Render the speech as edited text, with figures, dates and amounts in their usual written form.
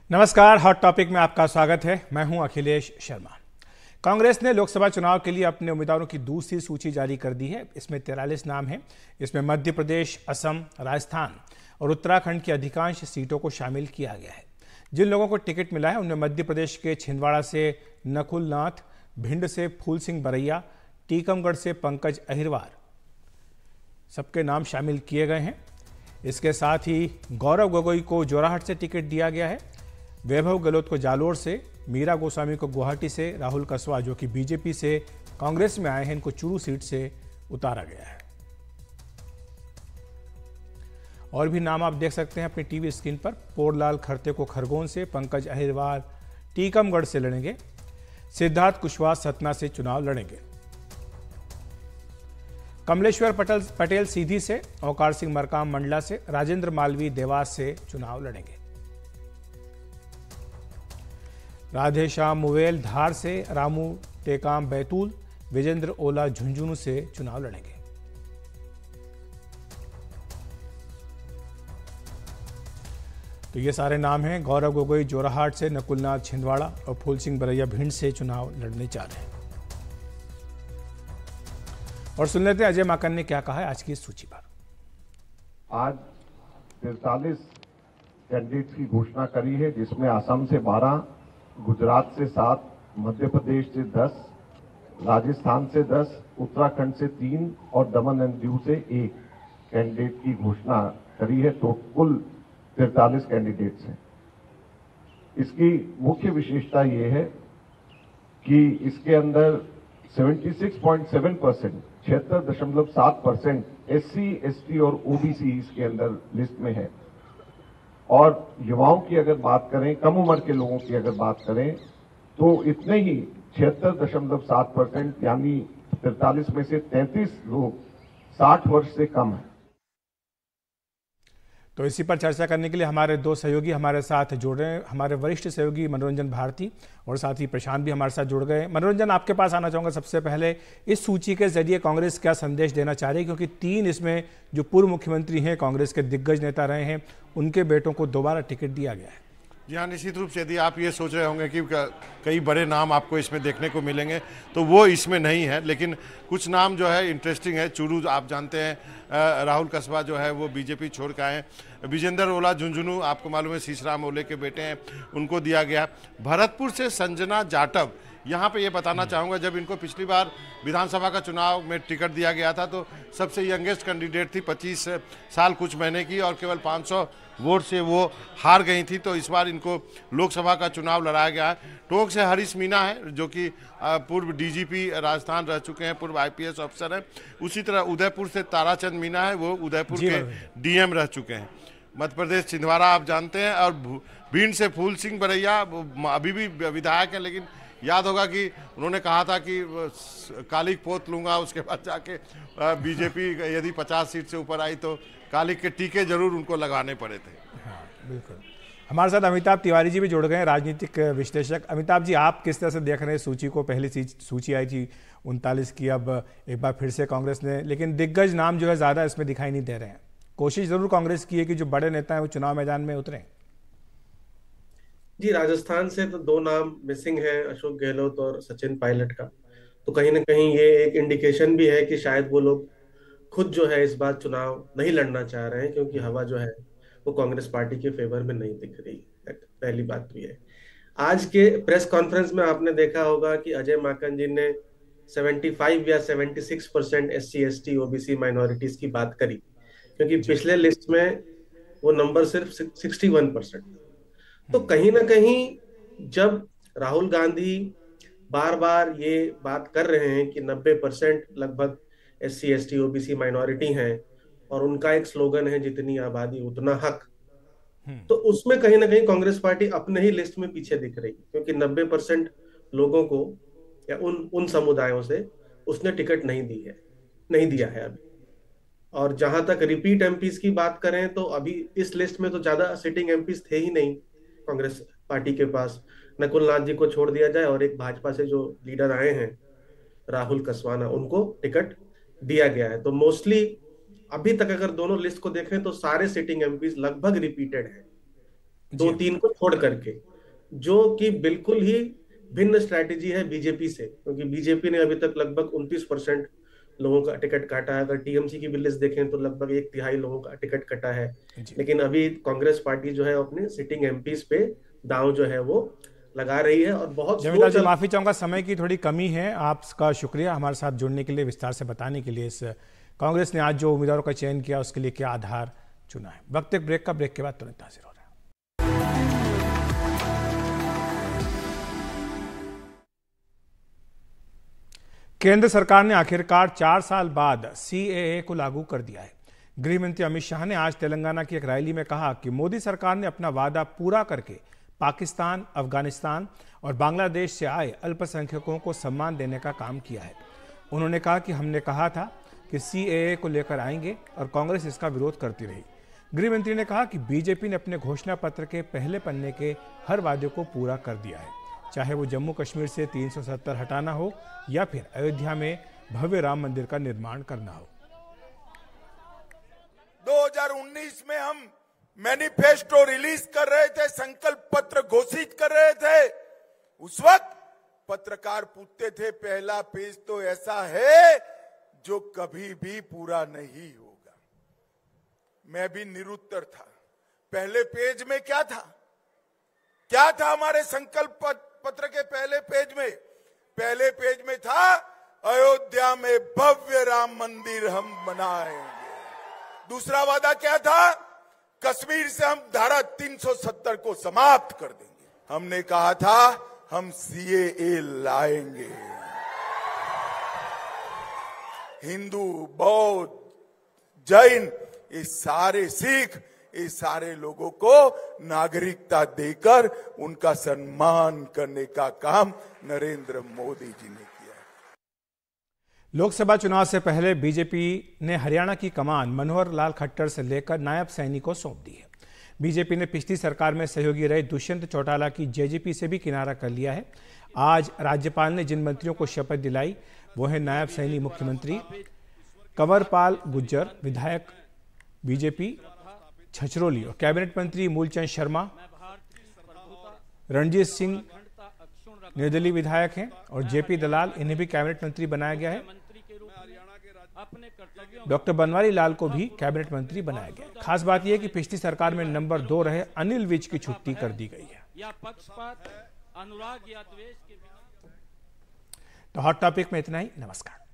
नमस्कार, hot topic में आपका स्वागत है। मैं हूं अखिलेश शर्मा। कांग्रेस ने लोकसभा चुनाव के लिए अपने उम्मीदवारों की दूसरी सूची जारी कर दी है। इसमें 43 नाम हैं। इसमें मध्य प्रदेश, असम, राजस्थान और उत्तराखंड की अधिकांश सीटों को शामिल किया गया है। जिन लोगों को टिकट मिला है उनमें मध्य प्रदेश के छिंदवाड़ा से नकुल नाथ, भिंड से फूल सिंह बरैया, टीकमगढ़ से पंकज अहिरवार, सबके नाम शामिल किए गए हैं। इसके साथ ही गौरव गोगोई को जोराहट से टिकट दिया गया है, वैभव गहलोत को जालोर से, मीरा गोस्वामी को गुवाहाटी से, राहुल कसवा जो कि बीजेपी से कांग्रेस में आए हैं इनको चुरू सीट से उतारा गया है। और भी नाम आप देख सकते हैं अपनी टीवी स्क्रीन पर। पोरलाल खरते को खरगोन से, पंकज अहिरवार टीकमगढ़ से लड़ेंगे, सिद्धार्थ कुशवाहा सतना से चुनाव लड़ेंगे, कमलेश्वर पटेल सीधी से, औकार सिंह मरकाम मंडला से, राजेंद्र मालवी देवास से चुनाव लड़ेंगे, राधेश्याम मुवेल धार से, रामू टेकाम बैतूल, विजेंद्र ओला झुंझुनू से चुनाव लड़ेंगे। तो ये सारे नाम हैं। गौरव गोगोई जोराहाट से, नकुलनाथ छिंदवाड़ा और फूल सिंह बरैया भिंड से चुनाव लड़ने जा रहे हैं। और सुन लेते हैं अजय माकन ने क्या कहा है आज की इस सूची पर। आज 43 कैंडिडेट की घोषणा करी है, जिसमें असम से 12, गुजरात से 7, मध्य प्रदेश से 10, राजस्थान से 10, उत्तराखंड से 3 और दमन एंड दीव से 1 कैंडिडेट की घोषणा करी है। तो कुल 43 कैंडिडेट्स हैं। इसकी मुख्य विशेषता ये है कि इसके अंदर 76.7%, 76.7% SC, ST और OBC इसके अंदर लिस्ट में है। और युवाओं की अगर बात करें, कम उम्र के लोगों की अगर बात करें तो इतने ही 76.7% यानी 43 में से 33 लोग 60 वर्ष से कम है। तो इसी पर चर्चा करने के लिए हमारे दो सहयोगी हमारे साथ जुड़ रहे हैं। हमारे वरिष्ठ सहयोगी मनोरंजन भारती और साथ ही प्रशांत भी हमारे साथ जुड़ गए। मनोरंजन, आपके पास आना चाहूँगा सबसे पहले। इस सूची के जरिए कांग्रेस क्या संदेश देना चाह रही है, क्योंकि 3 इसमें जो पूर्व मुख्यमंत्री हैं, कांग्रेस के दिग्गज नेता रहे हैं, उनके बेटों को दोबारा टिकट दिया गया है। जी हाँ, निश्चित रूप से यदि आप ये सोच रहे होंगे कि कई बड़े नाम आपको इसमें देखने को मिलेंगे तो वो इसमें नहीं है, लेकिन कुछ नाम जो है इंटरेस्टिंग है। चुरू आप जानते हैं, राहुल कसबा जो है वो बीजेपी छोड़ के आए। विजेंद्र ओला झुंझुनू आपको मालूम है सीसराम ओले के बेटे हैं, उनको दिया गया। भरतपुर से संजना जाटव, यहाँ पे ये बताना चाहूँगा, जब इनको पिछली बार विधानसभा का चुनाव में टिकट दिया गया था तो सबसे यंगेस्ट कैंडिडेट थी, 25 साल कुछ महीने की, और केवल 500 वोट से वो हार गई थी। तो इस बार इनको लोकसभा का चुनाव लड़ाया गया है। टोंक से हरीश मीना है जो कि पूर्व DGP राजस्थान रह चुके हैं, पूर्व IPS अफसर हैं। उसी तरह उदयपुर से ताराचंद मीना है, वो उदयपुर के DM रह चुके हैं। मध्य प्रदेश छिंदवाड़ा आप जानते हैं, और भिंड से फूल सिंह बरैया अभी भी विधायक हैं, लेकिन याद होगा कि उन्होंने कहा था कि कालिक पोत लूंगा, उसके बाद जाके बीजेपी यदि 50 सीट से ऊपर आई तो कालिक के टीके जरूर उनको लगाने पड़े थे। हाँ, बिल्कुल। हमारे साथ अमिताभ तिवारी जी भी जुड़ गए हैं, राजनीतिक विश्लेषक। अमिताभ जी, आप किस तरह से देख रहे हैं सूची को? पहली सूची आई थी 39 की, अब एक बार फिर से कांग्रेस ने, लेकिन दिग्गज नाम जो है ज़्यादा इसमें दिखाई नहीं दे रहे हैं। कोशिश जरूर कांग्रेस की है कि जो बड़े नेता हैं वो चुनाव मैदान में उतरें। जी, राजस्थान से तो 2 नाम मिसिंग है, अशोक गहलोत और सचिन पायलट का। तो कहीं ना कहीं ये एक इंडिकेशन भी है कि शायद वो लोग खुद जो है इस बार चुनाव नहीं लड़ना चाह रहे हैं, क्योंकि हवा जो है वो कांग्रेस पार्टी के फेवर में नहीं दिख रही है। पहली बात तो ये है। आज के प्रेस कॉन्फ्रेंस में आपने देखा होगा कि अजय माकन जी ने 75 या 76% SC, ST, OBC माइनॉरिटीज की बात करी, क्योंकि पिछले लिस्ट में वो नंबर सिर्फ 61%। तो कहीं ना कहीं जब राहुल गांधी बार बार ये बात कर रहे हैं कि 90% लगभग SC, ST, OBC माइनॉरिटी हैं और उनका एक स्लोगन है जितनी आबादी उतना हक, तो उसमें कहीं ना कहीं कांग्रेस पार्टी अपने ही लिस्ट में पीछे दिख रही, क्योंकि 90% लोगों को या उन समुदायों से उसने टिकट नहीं दिया है अभी। और जहां तक रिपीट MPs की बात करें तो अभी इस लिस्ट में तो ज्यादा सिटिंग MPs थे ही नहीं कांग्रेस पार्टी के पास। नकुल नाथ जी को छोड़ दिया जाए और एक भाजपा से जो लीडर आए हैं राहुल कसवाना, उनको टिकट दिया गया है। तो मोस्टली अभी तक अगर दोनों लिस्ट को देखें तो सारे सिटिंग MPs लगभग रिपीटेड हैं। दो तीन को छोड़ करके, जो कि बिल्कुल ही भिन्न स्ट्रैटेजी है बीजेपी से, क्योंकि बीजेपी ने अभी तक लगभग 29% लोगों का टिकट काटा है। अगर टीएमसी की भी लिस्ट देखें तो लगभग 1/3 लोगों का टिकट कटा है। लेकिन अभी कांग्रेस पार्टी जो है अपने सिटिंग एमपीज पे दांव जो है वो लगा रही है और बहुत जमींदार जी, माफी चाहूंगा, समय की थोड़ी कमी है। आपका शुक्रिया हमारे साथ जुड़ने के लिए, विस्तार से बताने के लिए। इस कांग्रेस ने आज जो उम्मीदवारों का चयन किया उसके लिए क्या आधार चुना है। वक्त एक ब्रेक का, ब्रेक के बाद तुरंत हाजिर हो रहा है। केंद्र सरकार ने आखिरकार 4 साल बाद सीएए को लागू कर दिया है। गृह मंत्री अमित शाह ने आज तेलंगाना की एक रैली में कहा कि मोदी सरकार ने अपना वादा पूरा करके पाकिस्तान, अफगानिस्तान और बांग्लादेश से आए अल्पसंख्यकों को सम्मान देने का काम किया है। उन्होंने कहा कि हमने कहा था कि सीएए को लेकर आएंगे और कांग्रेस इसका विरोध करती रही। गृह मंत्री ने कहा कि बीजेपी ने अपने घोषणा पत्र के पहले पन्ने के हर वादे को पूरा कर दिया है, चाहे वो जम्मू कश्मीर से 370 हटाना हो या फिर अयोध्या में भव्य राम मंदिर का निर्माण करना हो। 2019 में हम मैनिफेस्टो रिलीज कर रहे थे, संकल्प पत्र घोषित कर रहे थे। उस वक्त पत्रकार पूछते थे पहला पेज तो ऐसा है जो कभी भी पूरा नहीं होगा। मैं भी निरुत्तर था। पहले पेज में क्या था? क्या था हमारे संकल्प पत्र के पहले पेज में? पहले पेज में था अयोध्या में भव्य राम मंदिर हम बनाएंगे। दूसरा वादा क्या था? कश्मीर से हम धारा 370 को समाप्त कर देंगे। हमने कहा था हम सीएए लाएंगे। हिंदू, बौद्ध, जैन, ये सारे सिख, ये सारे लोगों को नागरिकता देकर उनका सम्मान करने का काम नरेंद्र मोदी जी ने किया। लोकसभा चुनाव से पहले बीजेपी ने हरियाणा की कमान मनोहर लाल खट्टर से लेकर नायब सैनी को सौंप दी है। बीजेपी ने पिछली सरकार में सहयोगी रहे दुष्यंत चौटाला की जेजेपी से भी किनारा कर लिया है। आज राज्यपाल ने जिन मंत्रियों को शपथ दिलाई वो है नायब सैनी मुख्यमंत्री कंवरपाल गुर्जर, विधायक बीजेपी छछरौली और कैबिनेट मंत्री मूलचंद शर्मा, रणजीत सिंह निर्दलीय विधायक हैं और जेपी दलाल, इन्हें भी कैबिनेट मंत्री बनाया गया है। डॉक्टर बनवारी लाल को भी कैबिनेट मंत्री बनाया गया है। खास बात यह है कि पिछली सरकार में नंबर 2 रहे अनिल विज की छुट्टी कर दी गई है। तो हॉट टॉपिक में इतना ही। नमस्कार।